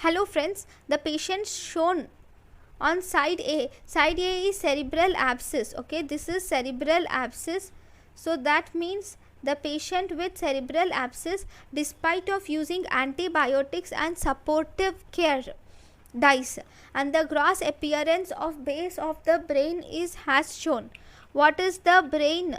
Hello friends, the patient shown on side A. Side A is cerebral abscess. Okay, this is cerebral abscess. So that means the patient with cerebral abscess, despite of using antibiotics and supportive care, dies, and the gross appearance of base of the brain is has shown. What is the brain?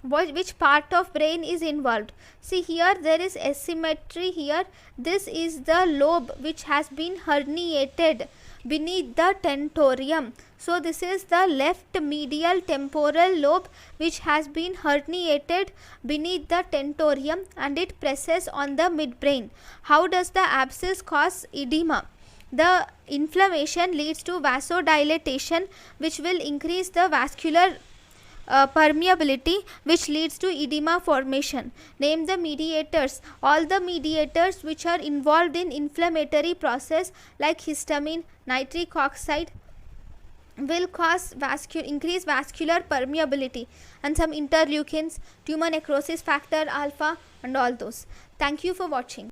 Which part of brain is involved? See, here there is asymmetry. Here this is the lobe which has been herniated beneath the tentorium. So this is the left medial temporal lobe which has been herniated beneath the tentorium, and it presses on the midbrain. How does the abscess cause edema? The inflammation leads to vasodilatation, which will increase the vascular permeability, which leads to edema formation. Name the mediators. All the mediators which are involved in inflammatory process like histamine, nitric oxide will cause increase vascular permeability, and some interleukins, tumor necrosis factor alpha, and all those. Thank you for watching.